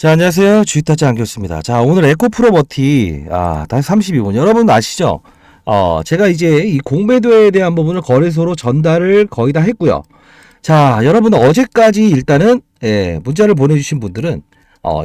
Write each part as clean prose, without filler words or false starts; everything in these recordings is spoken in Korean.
자, 안녕하세요. 주식타짜 안겼습니다. 자, 오늘 에코프로버티, 다시 32분. 여러분 아시죠? 제가 이제 이 공매도에 대한 부분을 거래소로 전달을 거의 다 했고요. 자, 여러분 어제까지 일단은, 문자를 보내주신 분들은,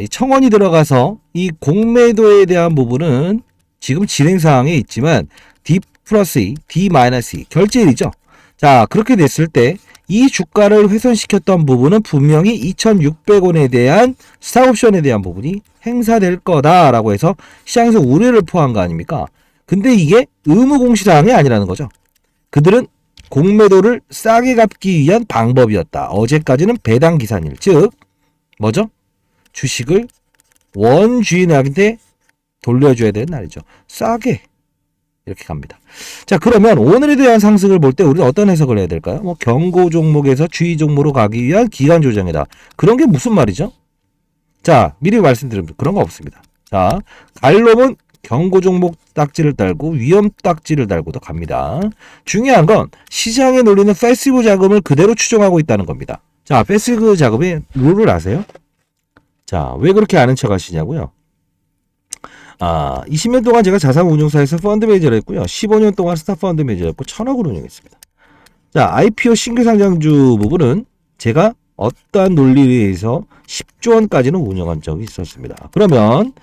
이 청원이 들어가서 이 공매도에 대한 부분은 지금 진행사항에 있지만, D 플러스 E, D 마이너스 E, 결제일이죠. 자, 그렇게 됐을 때, 이 주가를 훼손시켰던 부분은 분명히 2,600원에 대한 스탁옵션에 대한 부분이 행사될 거다라고 해서 시장에서 우려를 포함한 거 아닙니까? 근데 이게 의무 공시사항이 아니라는 거죠. 그들은 공매도를 싸게 갚기 위한 방법이었다. 어제까지는 배당 기산일, 즉 뭐죠? 주식을 원주인한테 돌려줘야 되는 날이죠. 싸게 이렇게 갑니다. 자, 그러면 오늘에 대한 상승을 볼 때 우리는 어떤 해석을 해야 될까요? 경고 종목에서 주의 종목으로 가기 위한 기간 조정이다. 그런 게 무슨 말이죠? 자, 미리 말씀드립니다. 그런 거 없습니다. 자, 갈 놈은 경고 종목 딱지를 달고 위험 딱지를 달고도 갑니다. 중요한 건 시장에 놀리는 패시브 자금을 그대로 추종하고 있다는 겁니다. 자, 패시브 자금의 룰을 아세요? 자, 왜 그렇게 아는 척 하시냐고요? 20년 동안 제가 자산운용사에서 펀드 매니저를 했고요. 15년 동안 스타펀드 매니저를 했고 1,000억을 운용했습니다. 자, IPO 신규 상장주 부분은 제가 어떠한 논리에 의해서 10조 원까지는 운영한 적이 있었습니다. 그러면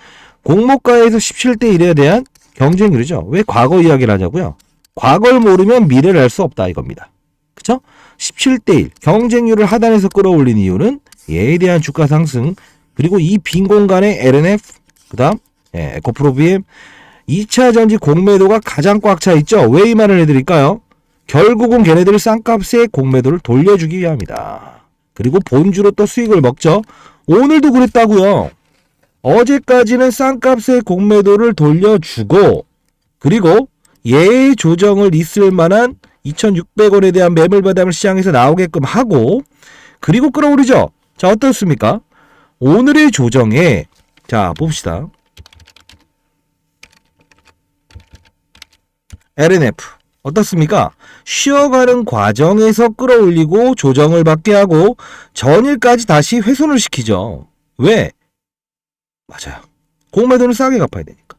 공모가에서 17대 1에 대한 경쟁률이죠. 왜 과거 이야기를 하냐고요? 과거를 모르면 미래를 알 수 없다 이겁니다. 그쵸? 17대 1 경쟁률을 하단에서 끌어올린 이유는 얘에 대한 주가 상승, 그리고 이 빈 공간의 LNF, 그 다음 에코프로 BM 2차 전지 공매도가 가장 꽉 차 있죠. 왜 이 말을 해드릴까요? 결국은 걔네들 싼값에 공매도를 돌려주기 위함이다. 그리고 본주로 또 수익을 먹죠. 오늘도 그랬다고요. 어제까지는 싼값에 공매도를 돌려주고, 그리고 예외 조정을 있을 만한 2,600원에 대한 매물바닥을 시장에서 나오게끔 하고, 그리고 끌어오르죠. 자, 어떻습니까? 오늘의 조정에, 자, 봅시다. LNF 어떻습니까? 쉬어가는 과정에서 끌어올리고 조정을 받게 하고 전일까지 다시 훼손을 시키죠. 왜? 맞아요. 공매도는 싸게 갚아야 되니까.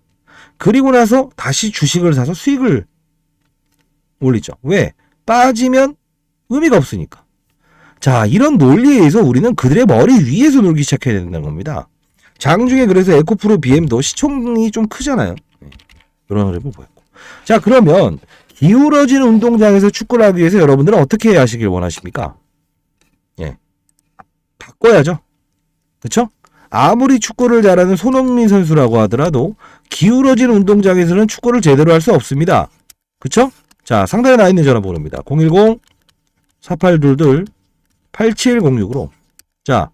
그리고 나서 다시 주식을 사서 수익을 올리죠. 왜? 빠지면 의미가 없으니까. 자, 이런 논리에 의해서 우리는 그들의 머리 위에서 놀기 시작해야 된다는 겁니다. 장중에 그래서 에코프로 BM도 시총이 좀 크잖아요. 이런 흐름을 보였고. 자, 그러면 기울어진 운동장에서 축구를 하기 위해서 여러분들은 어떻게 해야 하시길 원하십니까? 바꿔야죠. 그쵸? 아무리 축구를 잘하는 손흥민 선수라고 하더라도 기울어진 운동장에서는 축구를 제대로 할 수 없습니다. 그쵸? 자, 상단에 나와 있는 전화번호입니다. 010-4822-8706으로 자,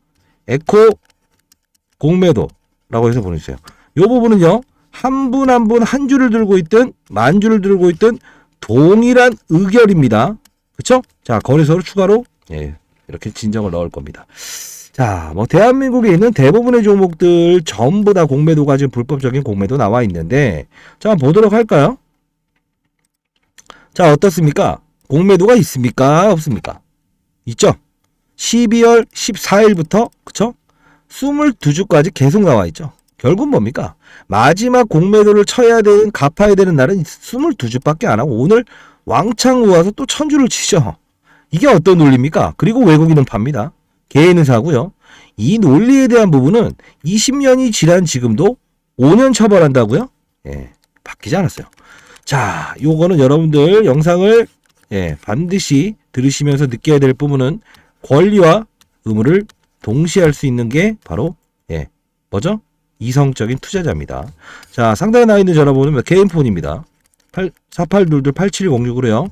에코 공매도라고 해서 보내주세요. 이 부분은요, 한 분 한 분 한 줄을 들고 있든 만 줄을 들고 있든 동일한 의결입니다. 그쵸? 자, 거래소로 추가로 이렇게 진정을 넣을 겁니다. 자, 대한민국에 있는 대부분의 종목들 전부 다 공매도가 지금 불법적인 공매도 나와 있는데, 자, 한번 보도록 할까요? 자, 어떻습니까? 공매도가 있습니까? 없습니까? 있죠? 12월 14일부터 그쵸? 22주까지 계속 나와 있죠. 결국은 뭡니까? 마지막 공매도를 쳐야 되는, 갚아야 되는 날은 22주밖에 안 하고 오늘 왕창 모아서 또 1,000주를 치죠. 이게 어떤 논리입니까? 그리고 외국인은 팝니다. 개인은 사고요. 이 논리에 대한 부분은 20년이 지난 지금도 5년 처벌한다고요? 바뀌지 않았어요. 자, 요거는 여러분들 영상을 반드시 들으시면서 느껴야 될 부분은 권리와 의무를 동시에 할 수 있는 게 바로 뭐죠? 이성적인 투자자입니다. 자, 상단에 나와 있는 전화번호는 개인폰입니다. 4822-8706으로요.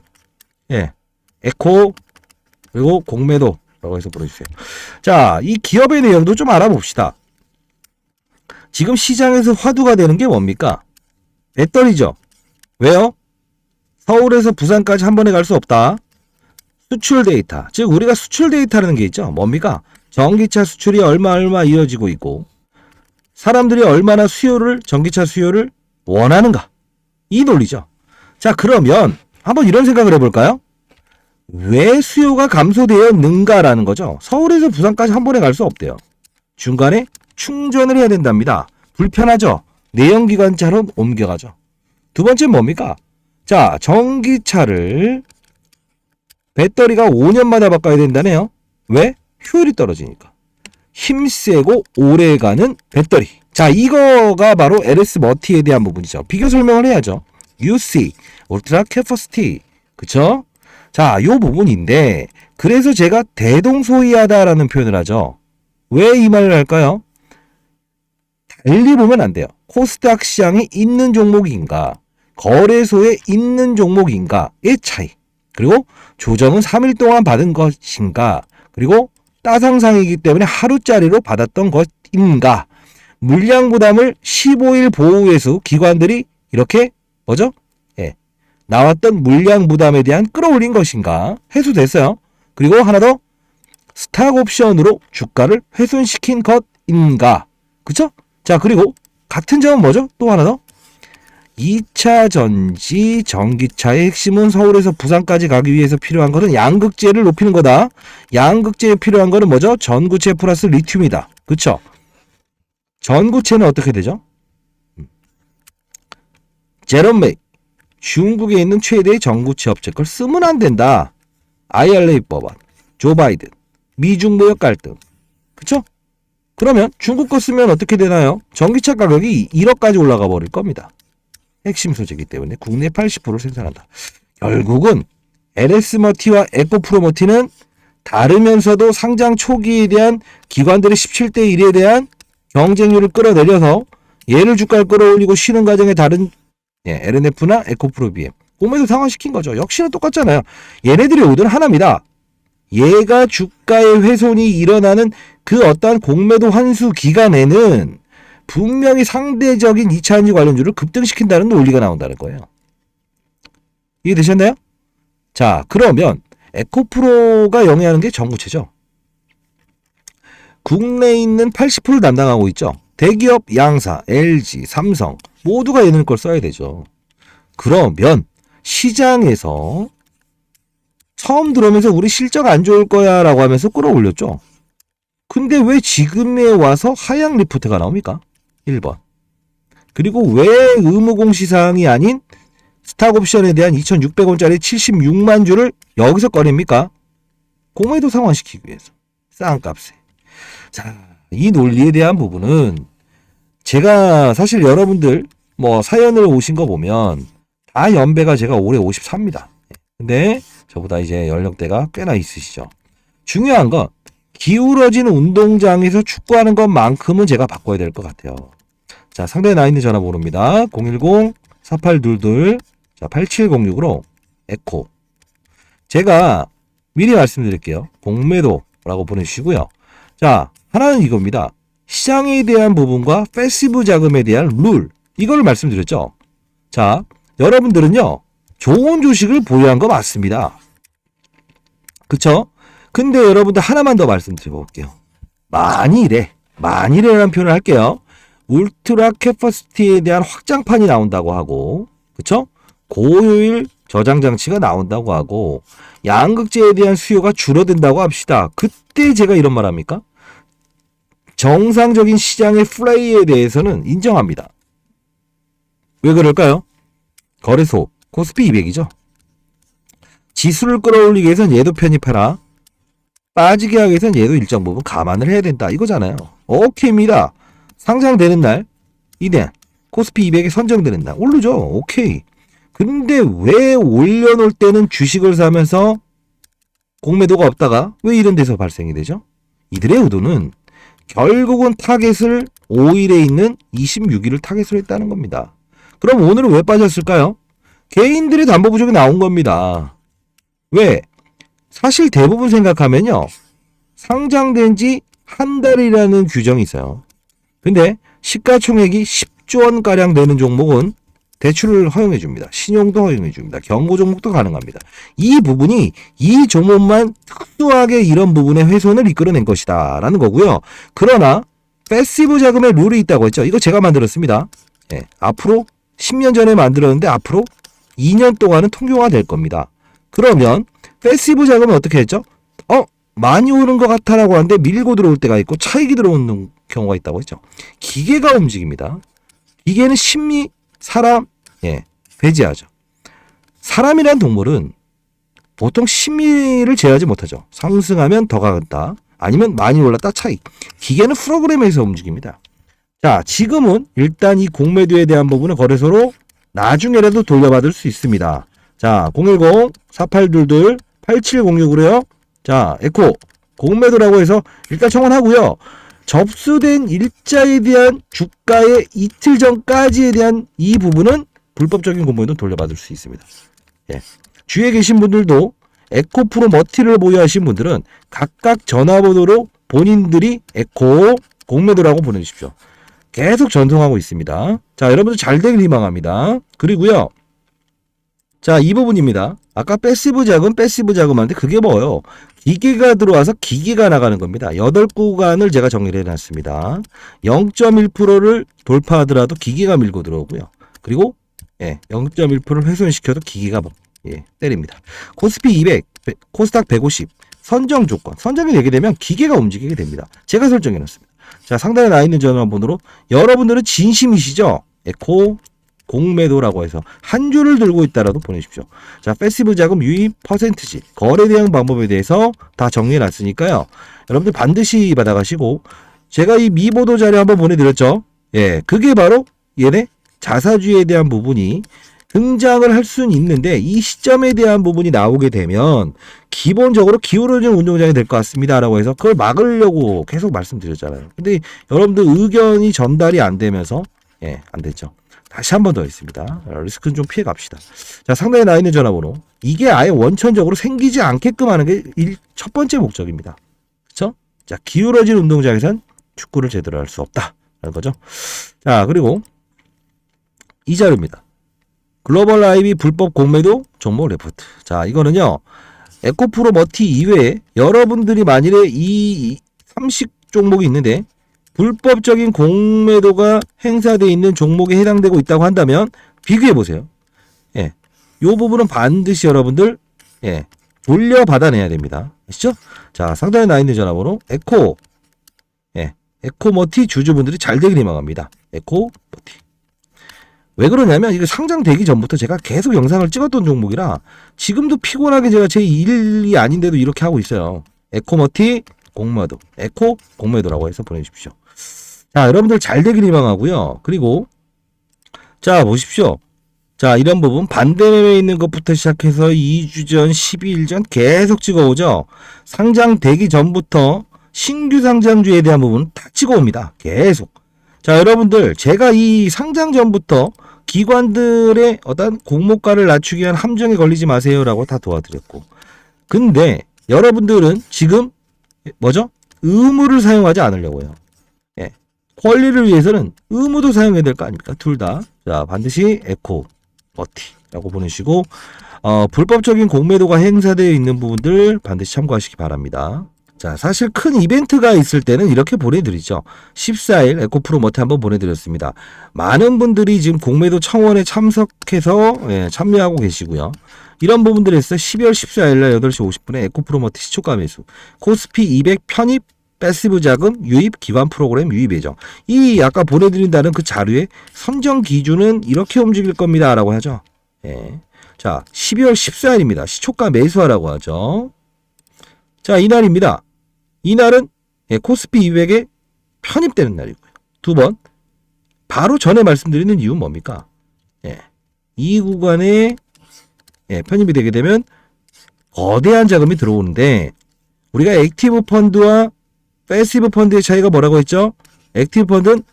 에코 그리고 공매도라고 해서 보내주세요. 자, 이 기업의 내용도 좀 알아봅시다. 지금 시장에서 화두가 되는 게 뭡니까? 배터리죠. 왜요? 서울에서 부산까지 한 번에 갈 수 없다. 수출 데이터. 즉 우리가 수출 데이터라는 게 있죠. 뭡니까? 전기차 수출이 얼마 이어지고 있고 사람들이 얼마나 전기차 수요를 원하는가. 이 논리죠. 자, 그러면 한번 이런 생각을 해볼까요? 왜 수요가 감소되었는가라는 거죠. 서울에서 부산까지 한 번에 갈 수 없대요. 중간에 충전을 해야 된답니다. 불편하죠? 내연기관차로 옮겨가죠. 두 번째 뭡니까? 자, 전기차를 배터리가 5년마다 바꿔야 된다네요. 왜? 효율이 떨어지니까. 힘세고 오래가는 배터리. 자, 이거가 바로 LS 머티에 대한 부분이죠. 비교 설명을 해야죠. UC, 울트라 캐퍼시티. 그쵸? 자, 요 부분인데, 그래서 제가 대동소이하다라는 표현을 하죠. 왜 이 말을 할까요? 달리 보면 안 돼요. 코스닥 시장에 있는 종목인가, 거래소에 있는 종목인가의 차이. 그리고 조정은 3일 동안 받은 것인가, 그리고 따상상이기 때문에 하루짜리로 받았던 것인가, 물량 부담을 15일 보호회수 기관들이 이렇게 뭐죠? 예, 나왔던 물량 부담에 대한 끌어올린 것인가 해소됐어요. 그리고 하나 더, 스탁 옵션으로 주가를 훼손시킨 것인가. 그쵸? 자, 그리고 같은 점은 뭐죠? 또 하나 더, 2차 전지 전기차의 핵심은 서울에서 부산까지 가기 위해서 필요한 것은 양극재를 높이는 거다. 양극재에 필요한 거는 뭐죠? 전구체 플러스 리튬이다. 그쵸? 전구체는 어떻게 되죠? 제롬메이, 중국에 있는 최대의 전구체 업체 걸 쓰면 안 된다. IRA 법안, 조 바이든, 미중 무역 갈등. 그쵸? 그러면 중국 거 쓰면 어떻게 되나요? 전기차 가격이 1억까지 올라가 버릴 겁니다. 핵심 소재이기 때문에 국내 80%를 생산한다. 결국은 LS머티와 에코프로머티는 다르면서도 상장 초기에 대한 기관들의 17대 1에 대한 경쟁률을 끌어내려서 얘를 주가를 끌어올리고 쉬는 과정에 다른 LNF나 에코프로 BM 공매도 상환시킨 거죠. 역시나 똑같잖아요. 얘네들의 의도는 하나입니다. 얘가 주가의 훼손이 일어나는 그 어떠한 공매도 환수 기간에는 분명히 상대적인 2차전지 관련주를 급등시킨다는 논리가 나온다는 거예요. 이해되셨나요? 자, 그러면 에코프로가 영위하는 게 전구체죠. 국내에 있는 80%를 담당하고 있죠. 대기업 양사, LG, 삼성 모두가 얘네 걸 써야 되죠. 그러면 시장에서 처음 들어오면서 우리 실적 안 좋을 거야 라고 하면서 끌어올렸죠. 근데 왜 지금에 와서 하향 리포트가 나옵니까? 1번. 그리고 왜 의무공시사항이 아닌 스탁옵션에 대한 2,600원짜리 76만 주를 여기서 꺼냅니까? 공매도 상환시키기 위해서. 싼 값에. 자, 이 논리에 대한 부분은 제가 사실 여러분들 뭐 사연을 오신 거 보면 다 연배가 제가 올해 54입니다. 근데 저보다 이제 연령대가 꽤나 있으시죠. 중요한 건 기울어진 운동장에서 축구하는 것만큼은 제가 바꿔야 될 것 같아요. 자, 상대에 나 있는 전화번호입니다. 010-4822-8706으로 에코. 제가 미리 말씀드릴게요. 공매도라고 보내주시고요. 자, 하나는 이겁니다. 시장에 대한 부분과 패시브 자금에 대한 룰. 이걸 말씀드렸죠. 자, 여러분들은요, 좋은 주식을 보유한 거 맞습니다. 그쵸? 근데 여러분들 하나만 더 말씀드려볼게요. 만일에라는 표현을 할게요. 울트라 캐퍼시티에 대한 확장판이 나온다고 하고, 그쵸? 고효율 저장 장치가 나온다고 하고, 양극재에 대한 수요가 줄어든다고 합시다. 그때 제가 이런 말 합니까? 정상적인 시장의 플레이에 대해서는 인정합니다. 왜 그럴까요? 거래소 코스피 200이죠. 지수를 끌어올리기 위해서는 얘도 편입해라. 빠지게 하기 위해서는 얘도 일정 부분 감안을 해야 된다. 이거잖아요. 오케이입니다. 상장되는 날, 이날 코스피 200에 선정되는 날 오르죠. 오케이. 근데 왜 올려놓을 때는 주식을 사면서 공매도가 없다가 왜 이런 데서 발생이 되죠? 이들의 의도는 결국은 타겟을 5일에 있는 26일을 타겟으로 했다는 겁니다. 그럼 오늘은 왜 빠졌을까요? 개인들의 담보 부족이 나온 겁니다. 왜? 사실 대부분 생각하면요. 상장된 지 한 달이라는 규정이 있어요. 근데 시가총액이 10조 원가량 되는 종목은 대출을 허용해 줍니다. 신용도 허용해 줍니다. 경고 종목도 가능합니다. 이 부분이 이 종목만 특수하게 이런 부분의 훼손을 이끌어낸 것이다 라는 거고요. 그러나 패시브 자금의 룰이 있다고 했죠. 이거 제가 만들었습니다. 네, 앞으로 10년 전에 만들었는데 앞으로 2년 동안은 통용화 될 겁니다. 그러면 패시브 자금은 어떻게 했죠? 많이 오는 것 같아라고 하는데 밀고 들어올 때가 있고 차익이 들어오는 경우가 있다고 했죠. 기계가 움직입니다. 기계는 심리, 사람, 배제하죠. 사람이란 동물은 보통 심리를 제어하지 못하죠. 상승하면 더 간다. 아니면 많이 올랐다 차익. 기계는 프로그램에서 움직입니다. 자, 지금은 일단 이 공매도에 대한 부분은 거래소로 나중에라도 돌려받을 수 있습니다. 자, 010-4822-8706으로요. 자, 에코 공매도라고 해서 일단 청원하고요. 접수된 일자에 대한 주가의 이틀 전까지에 대한 이 부분은 불법적인 공매도 돌려받을 수 있습니다. 주위에 계신 분들도 에코 프로 머티를 보유하신 분들은 각각 전화번호로 본인들이 에코 공매도라고 보내주십시오. 계속 전송하고 있습니다. 자, 여러분들 잘 되길 희망합니다. 그리고요. 자, 이 부분입니다. 아까 패시브 자금 하는데 그게 뭐예요? 기계가 들어와서 기계가 나가는 겁니다. 8구간을 제가 정리를 해놨습니다. 0.1%를 돌파하더라도 기계가 밀고 들어오고요. 그리고 0.1%를 훼손시켜도 기계가 때립니다. 코스피 200, 코스닥 150 선정 조건. 선정이 되게 되면 기계가 움직이게 됩니다. 제가 설정해놨습니다. 자, 상단에 나와 있는 전화번호로 여러분들은 진심이시죠? 에코 공매도라고 해서 한 줄을 들고 있다라도 보내십시오. 자, 패시브 자금 유입 퍼센트지 거래 대응 방법에 대해서 다 정리해 놨으니까요. 여러분들 반드시 받아가시고 제가 이 미보도 자료 한번 보내드렸죠. 그게 바로 얘네 자사주에 대한 부분이 등장을 할 수는 있는데 이 시점에 대한 부분이 나오게 되면 기본적으로 기울어진 운동장이 될 것 같습니다 라고 해서 그걸 막으려고 계속 말씀드렸잖아요. 근데 여러분들 의견이 전달이 안 되면서 안 됐죠. 다시 한 번 더 있습니다. 리스크는 좀 피해 갑시다. 자, 상단에 나와 있는 전화번호. 이게 아예 원천적으로 생기지 않게끔 하는 게 첫 번째 목적입니다. 그쵸? 자, 기울어진 운동장에선 축구를 제대로 할 수 없다. 라는 거죠. 자, 그리고 이 자료입니다. 글로벌 IB 불법 공매도 종목 레포트. 자, 이거는요. 에코프로 머티 이외에 여러분들이 만일에 이 30 종목이 있는데 불법적인 공매도가 행사되어 있는 종목에 해당되고 있다고 한다면 비교해 보세요. 요 부분은 반드시 여러분들 돌려받아내야 됩니다. 아시죠? 자, 상단에 나와 있는 전화번호 에코 에코머티 주주분들이 잘 되길 희망합니다. 에코머티. 왜 그러냐면 이거 상장되기 전부터 제가 계속 영상을 찍었던 종목이라 지금도 피곤하게 제가 제 일이 아닌데도 이렇게 하고 있어요. 에코머티 공매도, 에코 공매도라고 해서 보내주십시오. 자, 여러분들 잘 되길 희망하고요. 그리고 자, 보십시오. 자, 이런 부분 반대매매에 있는 것부터 시작해서 2주 전, 12일 전 계속 찍어오죠. 상장되기 전부터 신규 상장주에 대한 부분 다 찍어옵니다. 계속. 자, 여러분들 제가 이 상장 전부터 기관들의 어떤 공모가를 낮추기 위한 함정에 걸리지 마세요라고 다 도와드렸고, 근데 여러분들은 지금 뭐죠? 의무를 사용하지 않으려고 해요. 권리를 위해서는 의무도 사용해야 될 거 아닙니까? 둘 다. 자, 반드시 에코 머티라고 보내시고 불법적인 공매도가 행사되어 있는 부분들 반드시 참고하시기 바랍니다. 자, 사실 큰 이벤트가 있을 때는 이렇게 보내드리죠. 14일 에코프로 머티 한번 보내드렸습니다. 많은 분들이 지금 공매도 청원에 참석해서 참여하고 계시고요. 이런 부분들에서 12월 14일날 8시 50분에 에코프로 머티 시초가 매수, 코스피 200 편입, 패시브 자금 유입, 기관 프로그램 유입 예정. 이 아까 보내드린다는 그 자료의 선정 기준은 이렇게 움직일 겁니다 라고 하죠. 자, 12월 14일입니다. 시초가 매수하라고 하죠. 자, 이날입니다. 이날은 코스피 200에 편입되는 날이고요. 두 번, 바로 전에 말씀드리는 이유는 뭡니까? 이 구간에 편입이 되게 되면 거대한 자금이 들어오는데 우리가 액티브 펀드와 패시브 펀드의 차이가 뭐라고 했죠? 액티브 펀드는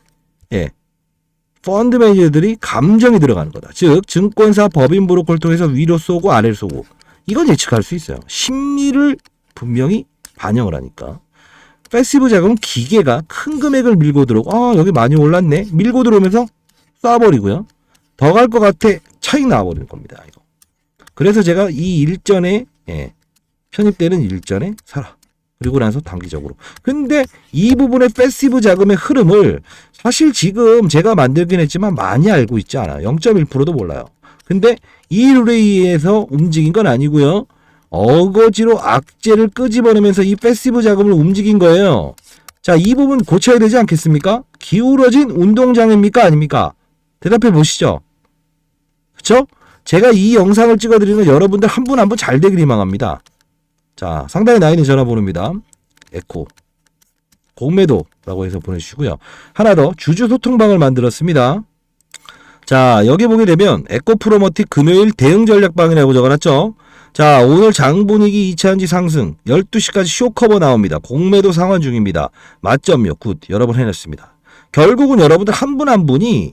펀드 매니저들이 감정이 들어가는 거다. 즉 증권사 법인 브로커를 통해서 위로 쏘고 아래로 쏘고, 이건 예측할 수 있어요. 심리를 분명히 반영을 하니까. 패시브 자금은 기계가 큰 금액을 밀고 들어오고 여기 많이 올랐네 밀고 들어오면서 쏴버리고요. 더 갈 것 같아 차익 나와버리는 겁니다. 이거. 그래서 제가 이 일전에 편입되는 일전에 사라. 그리고 나서 단기적으로. 근데 이 부분의 패시브 자금의 흐름을 사실 지금 제가 만들긴 했지만 많이 알고 있지 않아요. 0.1%도 몰라요. 근데 이 룰에 의해서 움직인 건 아니고요. 어거지로 악재를 끄집어내면서 이 패시브 자금을 움직인 거예요. 자, 이 부분 고쳐야 되지 않겠습니까? 기울어진 운동장입니까? 아닙니까? 대답해 보시죠. 그쵸? 제가 이 영상을 찍어드리는 여러분들 한 분 한 분 잘 되길 희망합니다. 자, 상단에 나 있는 전화번호입니다. 에코 공매도라고 해서 보내주시고요. 하나 더, 주주 소통방을 만들었습니다. 자, 여기 보게 되면 에코 프로머틱 금요일 대응 전략방이라고 적어놨죠. 자, 오늘 장 분위기 2차전지 상승 12시까지 쇼커버 나옵니다. 공매도 상환 중입니다. 맞점요. 굿. 여러분 해냈습니다. 결국은 여러분들 한 분 한 분이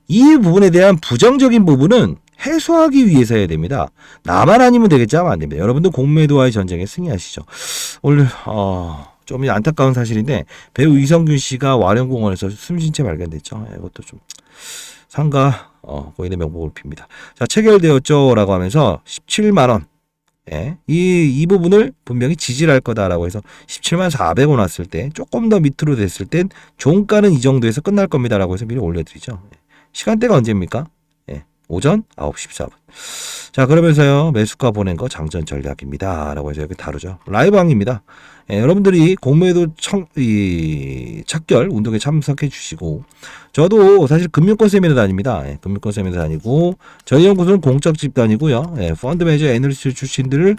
이 부분에 대한 부정적인 부분은 해소하기 위해서 해야 됩니다. 나만 아니면 되겠지 하면 안 됩니다. 여러분들 공매도와의 전쟁에 승리하시죠. 오늘 좀 안타까운 사실인데 배우 이성균 씨가 와룡공원에서 숨진 채 발견됐죠. 이것도 좀 상가 고인의 명복을 빕니다. 자, 체결되었죠 라고 하면서 17만 원. 예, 이 부분을 분명히 지지할 거다라고 해서 17만 400원 왔을 때 조금 더 밑으로 됐을 땐 종가는 이 정도에서 끝날 겁니다라고 해서 미리 올려드리죠. 시간대가 언제입니까? 예, 오전 9시 14분. 자, 그러면서요, 매수가 보낸 거 장전 전략입니다 라고 해서 여기 다루죠. 라이브항입니다. 예, 여러분들이 공매도 착결 운동에 참석해 주시고, 저도 사실 금융권 세미나 다닙니다. 예, 금융권 세미나 다니고, 저희 연구소는 공적 집단이고요. 예, 펀드 매니저 애널리스트 출신들을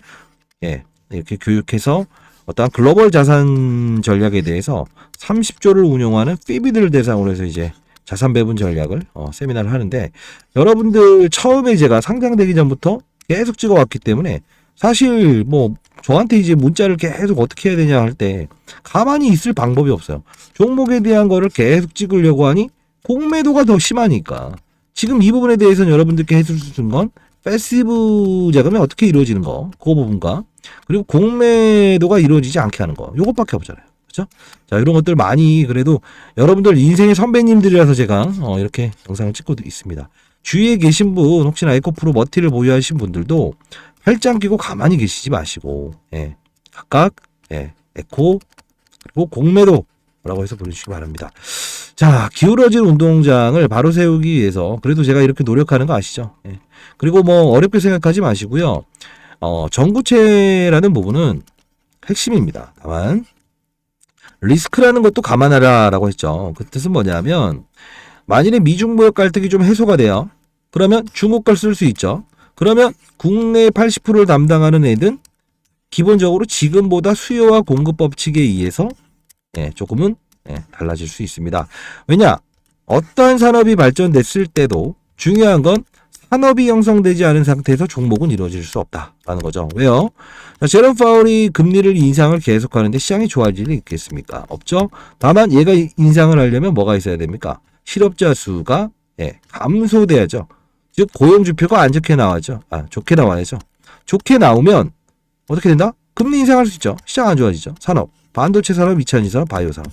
이렇게 교육해서 어떠한 글로벌 자산 전략에 대해서 30조를 운용하는 피비들을 대상으로 해서 이제 자산 배분 전략을 세미나를 하는데, 여러분들 처음에 제가 상장되기 전부터 계속 찍어왔기 때문에 사실 뭐 저한테 이제 문자를 계속 어떻게 해야 되냐 할 때 가만히 있을 방법이 없어요. 종목에 대한 거를 계속 찍으려고 하니 공매도가 더 심하니까 지금 이 부분에 대해서는 여러분들께 해줄 수 있는 건 패시브 자금이 어떻게 이루어지는 거, 그 부분과 그리고 공매도가 이루어지지 않게 하는 거, 요것밖에 없잖아요. 그렇죠? 자, 이런 것들 많이 그래도 여러분들 인생의 선배님들이라서 제가 이렇게 영상을 찍고 있습니다. 주위에 계신 분, 혹시나 에코프로 머티를 보유하신 분들도 팔짱 끼고 가만히 계시지 마시고, 예, 각각 에코 그리고 공매도라고 해서 보내주시기 바랍니다. 자, 기울어진 운동장을 바로 세우기 위해서 그래도 제가 이렇게 노력하는 거 아시죠? 예. 그리고 뭐 어렵게 생각하지 마시고요. 전구체라는 부분은 핵심입니다. 다만 리스크라는 것도 감안하라라고 했죠. 그 뜻은 뭐냐면 만일에 미중 무역 갈등이 좀 해소가 돼요. 그러면 중국 걸 쓸 수 있죠. 그러면 국내 80%를 담당하는 애들은 기본적으로 지금보다 수요와 공급 법칙에 의해서 조금은 달라질 수 있습니다. 왜냐? 어떠한 산업이 발전됐을 때도 중요한 건 산업이 형성되지 않은 상태에서 종목은 이루어질 수 없다라는 거죠. 왜요? 제롬 파월이 금리를 인상을 계속하는데 시장이 좋아질 리 있겠습니까? 없죠. 다만 얘가 인상을 하려면 뭐가 있어야 됩니까? 실업자 수가 감소돼야죠. 즉 고용 지표가 안 좋게 나와죠. 좋게 나와야죠. 좋게 나오면 어떻게 된다? 금리 인상할 수 있죠. 시장 안 좋아지죠. 산업, 반도체 산업, 2차전지 산업, 바이오 산업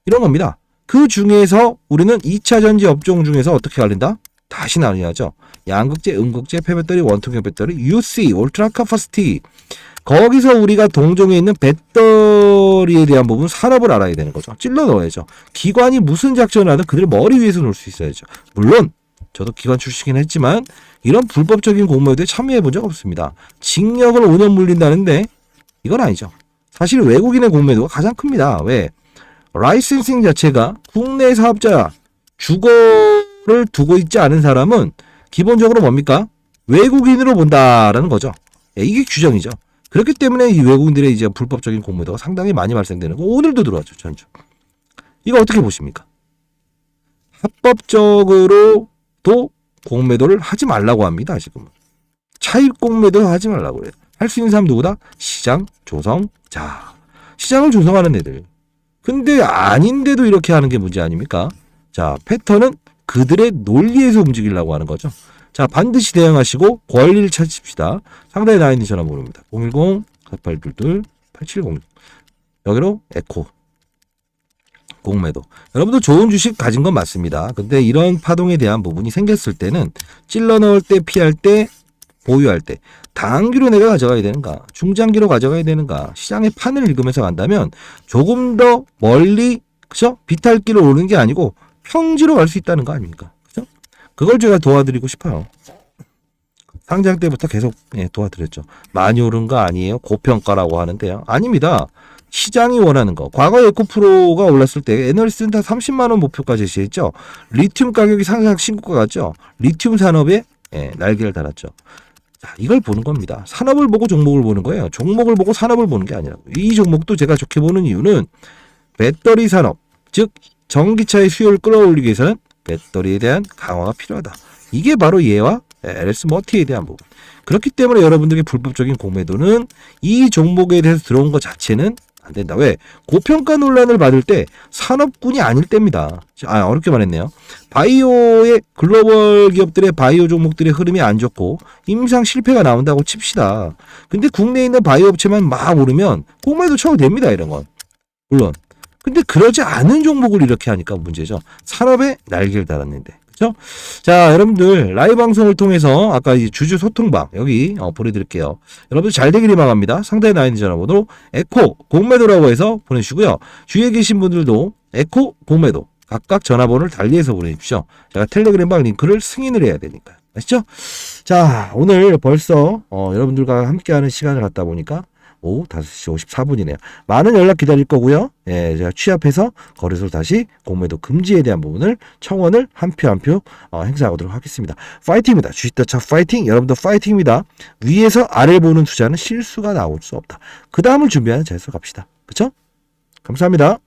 이런 겁니다. 그 중에서 우리는 2차 전지 업종 중에서 어떻게 갈린다? 다시 나뉘어야죠. 양극재, 음극재, 폐배터리, 원통형 배터리, UC, 울트라 카파시티. 거기서 우리가 동종에 있는 배터리에 대한 부분 산업을 알아야 되는 거죠. 찔러 넣어야죠. 기관이 무슨 작전을 하든 그들 머리 위에서 놓을 수 있어야죠. 물론 저도 기관 출신이긴 했지만 이런 불법적인 공모에 참여해 본 적 없습니다. 징역을 5년 물린다는데 이건 아니죠. 사실 외국인의 공매도가 가장 큽니다. 왜? 라이센싱 자체가 국내 사업자 주거를 두고 있지 않은 사람은 기본적으로 뭡니까? 외국인으로 본다라는 거죠. 이게 규정이죠. 그렇기 때문에 이 외국인들의 이제 불법적인 공매도가 상당히 많이 발생되는 거 오늘도 들어왔죠. 전주. 이거 어떻게 보십니까? 합법적으로도 공매도를 하지 말라고 합니다. 지금 차입 공매도 하지 말라고 해요. 할 수 있는 사람 누구다? 시장 조성자. 시장을 조성하는 애들. 근데 아닌데도 이렇게 하는 게 문제 아닙니까? 자, 패턴은 그들의 논리에서 움직이려고 하는 거죠. 자, 반드시 대응하시고 권리를 찾읍시다. 상단에 나와 있는 전화번호입니다. 010-4822-8706. 여기로 에코 공매도. 여러분도 좋은 주식 가진 건 맞습니다. 근데 이런 파동에 대한 부분이 생겼을 때는 찔러 넣을 때, 피할 때, 보유할 때 단기로 내가 가져가야 되는가, 중장기로 가져가야 되는가, 시장의 판을 읽으면서 간다면 조금 더 멀리, 그죠? 비탈길을 오르는 게 아니고 평지로 갈 수 있다는 거 아닙니까? 그죠? 그걸 제가 도와드리고 싶어요. 상장 때부터 계속 도와드렸죠. 많이 오른 거 아니에요? 고평가라고 하는데요. 아닙니다. 시장이 원하는 거. 과거에 에코프로가 올랐을 때 애널리스트는 다 30만 원 목표까지 제시했죠. 리튬 가격이 상상 신고가 갔죠. 리튬 산업에 날개를 달았죠. 자, 이걸 보는 겁니다. 산업을 보고 종목을 보는 거예요. 종목을 보고 산업을 보는 게 아니라고. 이 종목도 제가 좋게 보는 이유는 배터리 산업, 즉 전기차의 수요를 끌어올리기 위해서는 배터리에 대한 강화가 필요하다. 이게 바로 얘와 LS 머티에 대한 부분. 그렇기 때문에 여러분들의 불법적인 공매도는 이 종목에 대해서 들어온 것 자체는 안 된다. 왜? 고평가 논란을 받을 때 산업군이 아닐 때입니다. 어렵게 말했네요. 바이오의 글로벌 기업들의 바이오 종목들의 흐름이 안 좋고 임상 실패가 나온다고 칩시다. 근데 국내에 있는 바이오 업체만 막 오르면 공매도 쳐도 됩니다. 이런 건. 물론. 근데 그러지 않은 종목을 이렇게 하니까 문제죠. 산업에 날개를 달았는데. 그렇죠? 자, 여러분들 라이브 방송을 통해서 아까 이 주주 소통방 여기 보내드릴게요. 여러분들 잘 되기를 바랍니다. 상단에 나와 있는 전화번호 에코 공매도라고 해서 보내주시고요. 주위에 계신 분들도 에코 공매도 각각 전화번호를 달리해서 보내주십시오. 제가 텔레그램방 링크를 승인을 해야 되니까. 아시죠? 자, 오늘 벌써 여러분들과 함께하는 시간을 갖다 보니까 오후 5시 54분이네요. 많은 연락 기다릴 거고요. 제가 취합해서 거래소를 다시 공매도 금지에 대한 부분을 청원을 한 표 한 표 행사하도록 하겠습니다. 파이팅입니다. 주식더차 파이팅. 여러분도 파이팅입니다. 위에서 아래 보는 투자는 실수가 나올 수 없다. 그 다음을 준비하는 자리에서 갑시다. 그렇죠? 감사합니다.